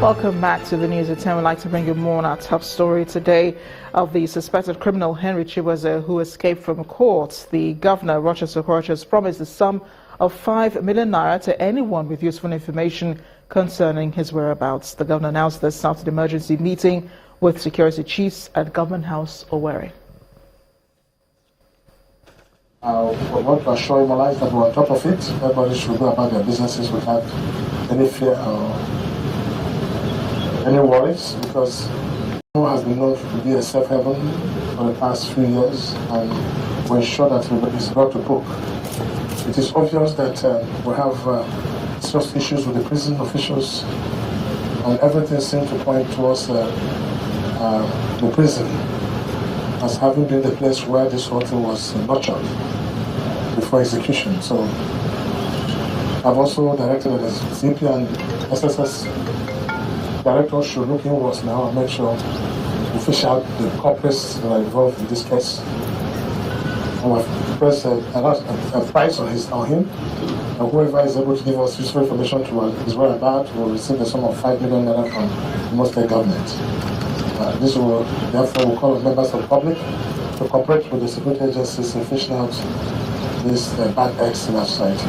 Welcome back to the news at 10. We'd like to bring you more on our top story today of the suspected criminal Henry Chibueze, who escaped from court. The governor, Rochester Okorocha, has promised the sum of 5 million naira to anyone with useful information concerning his whereabouts. The governor announced this after the emergency meeting with security chiefs at Government House, Owerri. We want to assure you that we're on top of it. Everybody should go about their businesses without any fear or any worries, because Kano has been known to be a safe haven for the past few years, and we ensure that everybody is brought to book. It is obvious that we have serious issues with the prison officials, and everything seems to point towards the prison as having been the place where this whole thing was nurtured before execution. So I've also directed that the CP and SSS directors should look inwards now and make sure we fish out the culprits that are involved in this case. And we've pressed a price on him, and whoever is able to give us useful information to his whereabouts will receive a sum of 5 million naira from the Most State government. This will therefore will call on members of the public to cooperate with the security agencies in fishing out these bad eggs in our society.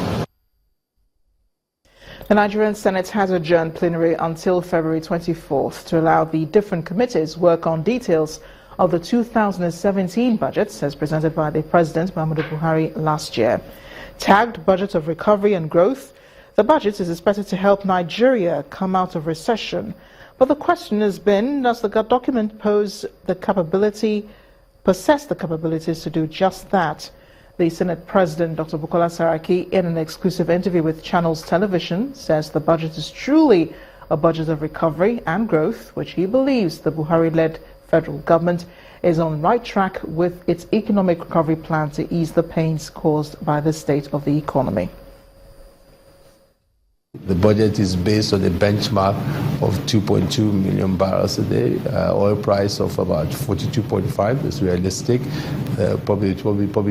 The Nigerian Senate has adjourned plenary until February 24th to allow the different committees work on details of the 2017 budgets as presented by the President Muhammadu Buhari last year. Tagged Budget of Recovery and Growth, the budget is expected to help Nigeria come out of recession. But the question has been, does the document possess the capabilities to do just that? The Senate President, Dr. Bukola Saraki, in an exclusive interview with Channels Television, says the budget is truly a budget of recovery and growth, which he believes the Buhari-led federal government is on the right track with its economic recovery plan to ease the pains caused by the state of the economy. The budget is based on a benchmark of 2.2 million barrels a day, oil price of about 42.5 is realistic. Probably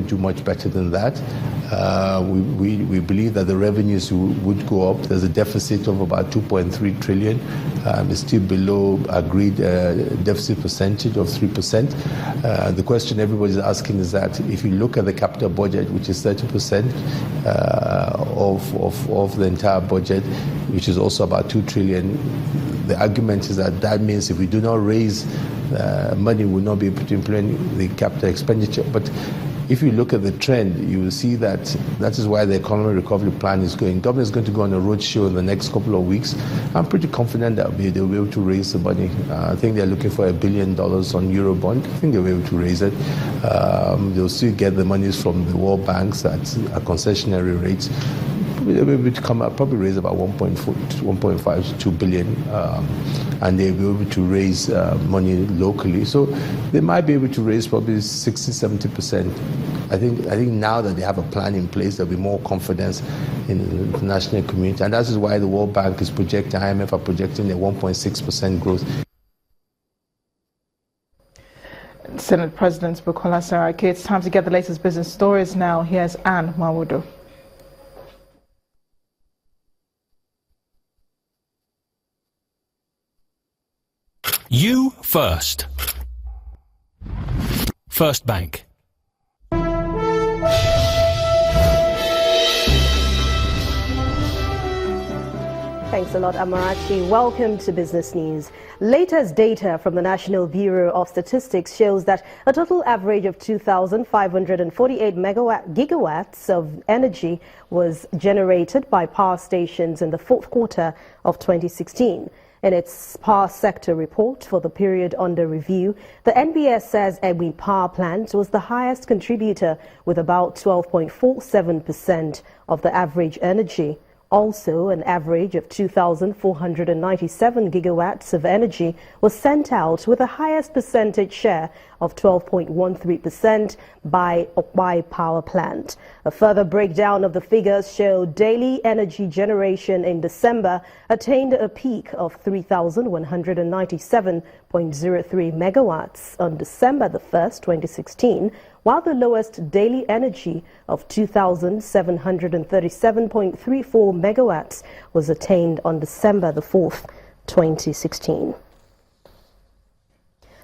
do much better than that. We believe that the revenues would go up. There's a deficit of about 2.3 trillion. It's still below agreed deficit percentage of 3%. The question everybody's asking is that if you look at the capital budget, which is 30% of the entire budget, which is also about 2 trillion, the argument is that that means if we do not raise money, we will not be able to implement the capital expenditure. But if you look at the trend, you will see that that is why the economic recovery plan is going. Government is going to go on a roadshow in the next couple of weeks. I'm pretty confident that they'll be able to raise the money. I think they're looking for $1 billion on Eurobond. I think they'll be able to raise it. They'll still get the monies from the world banks at concessionary rates. They'll be able to come up, probably raise about 1.5 to 2 billion, and they'll be able to raise money locally. So they might be able to raise probably 60-70%. I think now that they have a plan in place, there'll be more confidence in the international community, and that is why the World Bank is projecting, IMF are projecting a 1.6% growth. Senate President Bukola Saraki, it's time to get the latest business stories now. Here's Anne Mawudu. You first. First Bank. Thanks a lot, Amarachi. Welcome to Business News. Latest data from the National Bureau of Statistics shows that a total average of 2,548 gigawatts of energy was generated by power stations in the fourth quarter of 2016. In its power sector report for the period under review, the NBS says Egbe Power Plant was the highest contributor with about 12.47% of the average energy. Also, an average of 2,497 gigawatts of energy was sent out with the highest percentage share of 12.13% by Okpai Power Plant. A further breakdown of the figures show daily energy generation in December attained a peak of 3,197.03 megawatts on December the 1st, 2016, while the lowest daily energy of 2,737.34 megawatts was attained on December the 4th, 2016.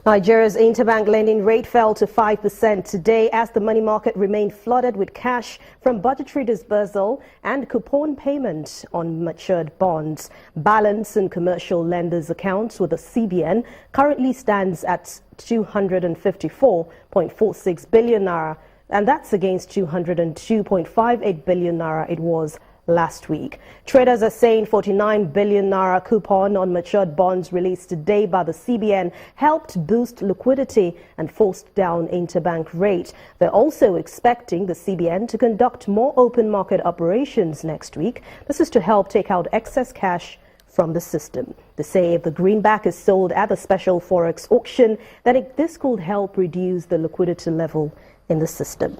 Nigeria's interbank lending rate fell to 5% today as the money market remained flooded with cash from budgetary disbursal and coupon payment on matured bonds. Balance in commercial lenders' accounts with the CBN currently stands at 254.46 billion naira, and that's against 202.58 billion naira it was last week. Traders are saying 49 billion naira coupon on matured bonds released today by the CBN helped boost liquidity and forced down interbank rate. They're also expecting the CBN to conduct more open market operations next week. This is to help take out excess cash from the system. They say if the greenback is sold at the special forex auction, then this could help reduce the liquidity level in the system.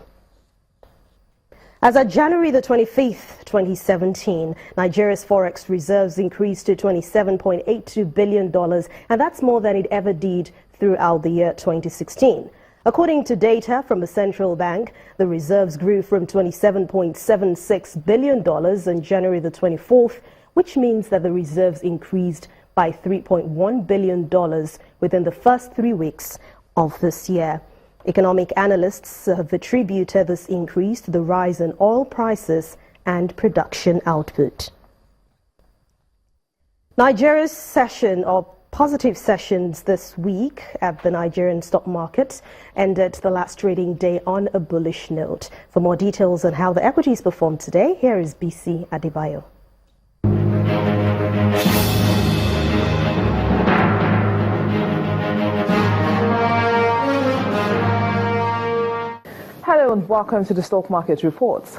As of January the 25th, 2017, Nigeria's forex reserves increased to $27.82 billion, and that's more than it ever did throughout the year 2016. According to data from the central bank, the reserves grew from $27.76 billion on January the 24th, which means that the reserves increased by $3.1 billion within the first 3 weeks of this year. Economic analysts have attributed this increase to the rise in oil prices and production output. Nigeria's session or positive sessions this week at the Nigerian stock market ended the last trading day on a bullish note. For more details on how the equities performed today, here is BC Adebayo. Hello and welcome to the stock market reports.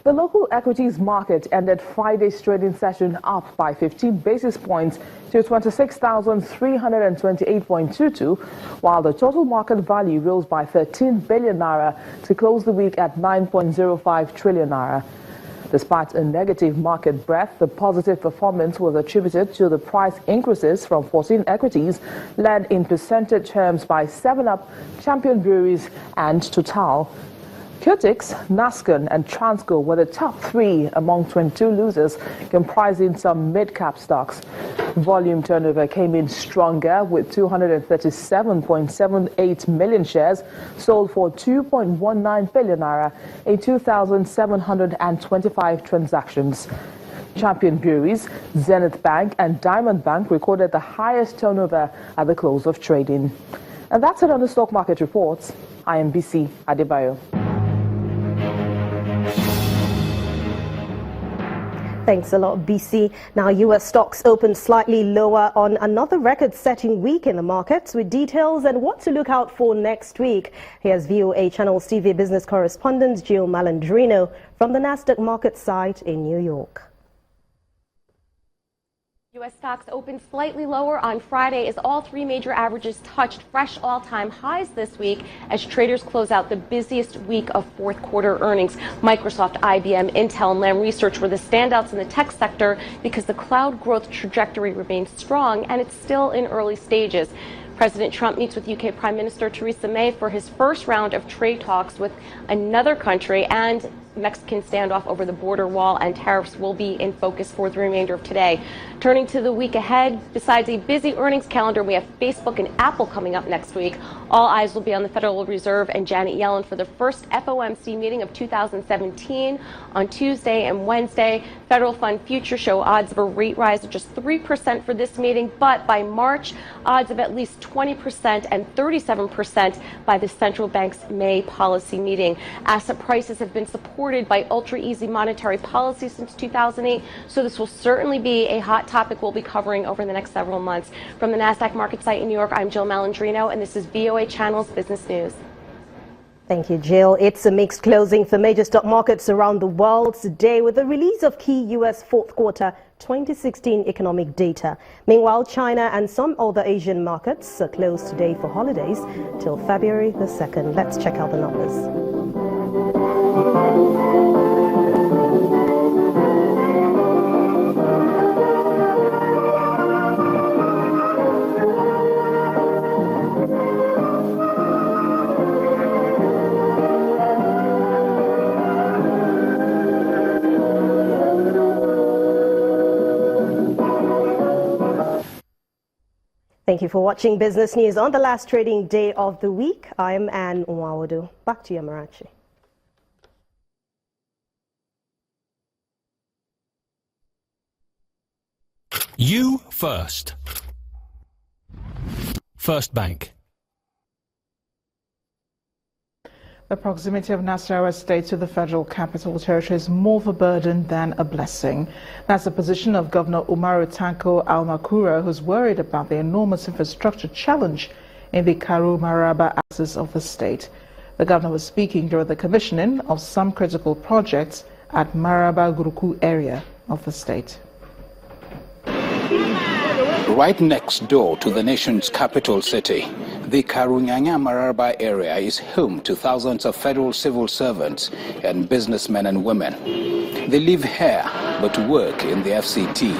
The local equities market ended Friday's trading session up by 15 basis points to 26,328.22, while the total market value rose by 13 billion naira to close the week at 9.05 trillion naira. Despite a negative market breadth, the positive performance was attributed to the price increases from 14 equities, led in percentage terms by 7-Up, Champion Breweries and Total. Cutix, Nascon and Transco were the top three among 22 losers, comprising some mid-cap stocks. Volume turnover came in stronger with 237.78 million shares sold for 2.19 billion naira in 2,725 transactions. Champion Breweries, Zenith Bank and Diamond Bank recorded the highest turnover at the close of trading. And that's it on the stock market reports. I am BC Adebayo. Thanks a lot, BC. Now, U.S. stocks opened slightly lower on another record-setting week in the markets. With details and what to look out for next week, here's VOA Channel's TV business correspondent Jill Malandrino from the Nasdaq market site in New York. U.S. stocks opened slightly lower on Friday as all three major averages touched fresh all-time highs this week as traders close out the busiest week of fourth quarter earnings. Microsoft, IBM, Intel, and Lam Research were the standouts in the tech sector because the cloud growth trajectory remains strong and it's still in early stages. President Trump meets with UK Prime Minister Theresa May for his first round of trade talks with another country, and Mexican standoff over the border wall and tariffs will be in focus for the remainder of today. Turning to the week ahead, besides a busy earnings calendar, we have Facebook and Apple coming up next week. All eyes will be on the Federal Reserve and Janet Yellen for the first FOMC meeting of 2017 on Tuesday and Wednesday. Federal Fund futures show odds of a rate rise of just 3% for this meeting, but by March, odds of at least 20% and 37% by the central bank's May policy meeting. Asset prices have been supported by ultra-easy monetary policy since 2008, so this will certainly be a hot topic we'll be covering over the next several months. From the Nasdaq market site in New York, I'm Jill Malandrino, and this is VOA Channel's Business News. Thank you, Jill. It's a mixed closing for major stock markets around the world today with the release of key U.S. fourth quarter 2016 economic data. Meanwhile, China and some other Asian markets are closed today for holidays till February the 2nd. Let's check out the numbers. Thank you for watching Business News on the last trading day of the week. I'm Anne Nwawadu. Back to you, Amarachi. You first. First Bank. The proximity of Nasarawa State to the Federal Capital Territory is more of a burden than a blessing. That's the position of Governor Umaru Tanko Almakura, who's worried about the enormous infrastructure challenge in the Karu-Maraba axis of the state. The governor was speaking during the commissioning of some critical projects at Maraba-Guruku area of the state. Right next door to the nation's capital city, the Karunyanya-Maraba area is home to thousands of federal civil servants and businessmen and women. They live here but work in the FCT.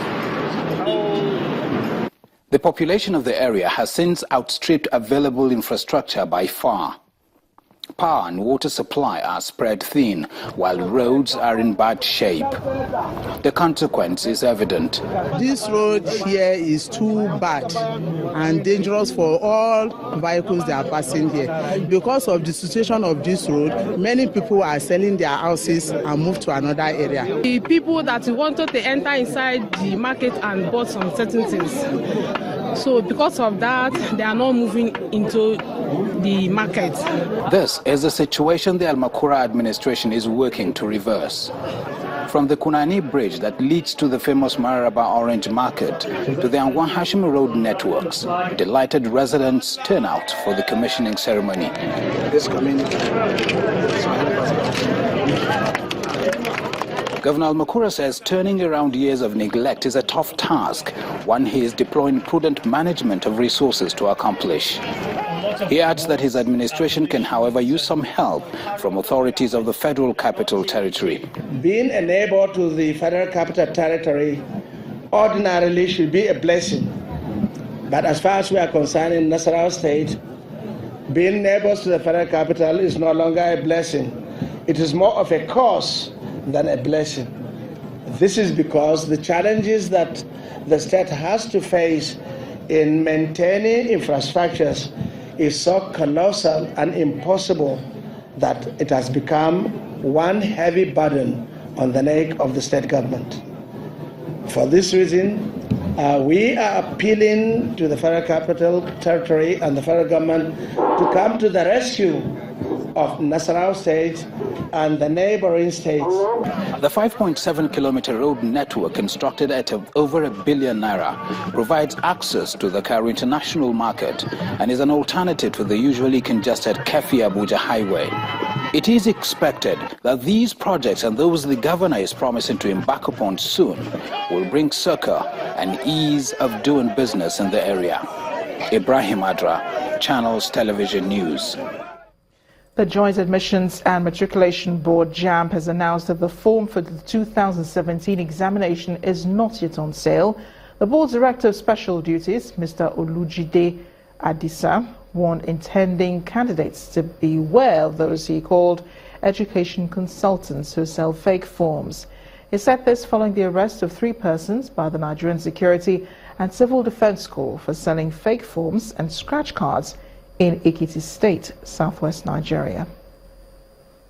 The population of the area has since outstripped available infrastructure by far. Power and water supply are spread thin, while roads are in bad shape. The consequence is evident. This road here is too bad and dangerous for all vehicles that are passing here. Because of the situation of this road, many people are selling their houses and move to another area. The people that wanted to enter inside the market and bought some certain things. So because of that, they are not moving into the market. This is a situation the Almakura administration is working to reverse. From the Kunani Bridge that leads to the famous Maraba Orange Market to the Angwan Hashim Road networks, delighted residents turn out for the commissioning ceremony. Governor Almakura says turning around years of neglect is a tough task, one he is deploying prudent management of resources to accomplish. He adds that his administration can, however, use some help from authorities of the Federal Capital Territory. Being a neighbor to the Federal Capital Territory ordinarily should be a blessing. But as far as we are concerned in Nasarawa State, being neighbors to the Federal Capital is no longer a blessing. It is more of a curse than a blessing. This is because the challenges that the state has to face in maintaining infrastructures is so colossal and impossible that it has become one heavy burden on the neck of the state government. For this reason, we are appealing to the Federal Capital Territory and the federal government to come to the rescue of Nasarawa State and the neighboring states. The 5.7-kilometer road network, constructed at over ₦1 billion, provides access to the Karu International Market and is an alternative to the usually congested Kefi-Abuja highway. It is expected that these projects and those the governor is promising to embark upon soon will bring succor and ease of doing business in the area. Ibrahim Adra, Channels Television News. The Joint Admissions and Matriculation Board, Jamb, has announced that the form for the 2017 examination is not yet on sale. The board's Director of Special Duties, Mr. Olujide Adisa, warned intending candidates to beware of those he called education consultants who sell fake forms. He said this following the arrest of 3 persons by the Nigerian Security and Civil Defense Corps for selling fake forms and scratch cards in Ekiti State, southwest Nigeria.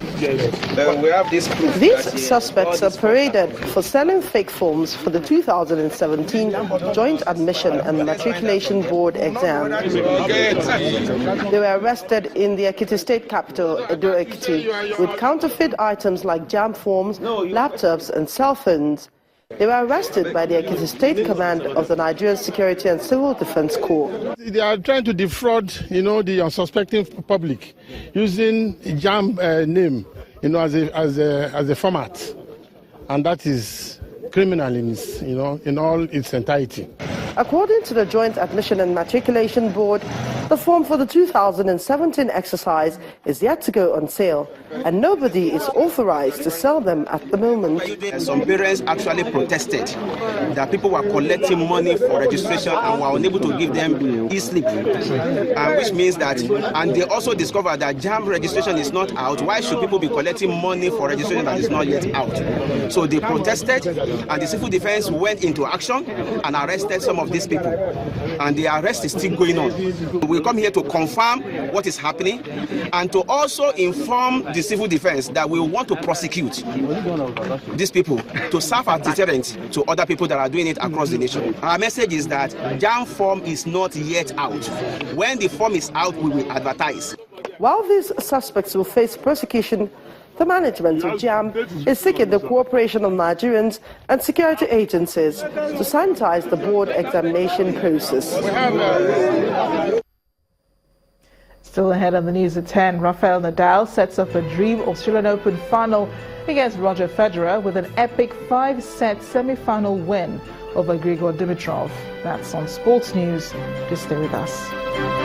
We have this proof. These suspects are paraded for selling fake forms for the 2017 Joint Admission and Matriculation Board exam. They were arrested in the Ekiti State capital, Edo-Ekiti, with counterfeit items like Jamb forms, laptops and cell phones. They were arrested by the Ekiti State Command of the Nigerian Security and Civil Defense Corps. They are trying to defraud, the unsuspecting public using Jamb name, as a format, and that is criminal in all its entirety. According to the Joint Admission and Matriculation Board, the form for the 2017 exercise is yet to go on sale, and nobody is authorized to sell them at the moment. Some parents actually protested that people were collecting money for registration and were unable to give them e-slip, which means that, and they also discovered that Jamb registration is not out. Why should people be collecting money for registration that is not yet out? So they protested, and the civil defense went into action and arrested some of of these people, and the arrest is still going on. We come here to confirm what is happening and to also inform the civil defense that we want to prosecute these people to serve as deterrent to other people that are doing it across the nation. Our message is that Jamb form is not yet out. When the form is out, we will advertise. While these suspects will face prosecution, the management of Jamb is seeking the cooperation of Nigerians and security agencies to sanitize the board examination process. Still ahead on the news at 10, Rafael Nadal sets up a dream Australian Open final against Roger Federer with an epic 5-set semi-final win over Grigor Dimitrov. That's on Sports News. Just stay with us.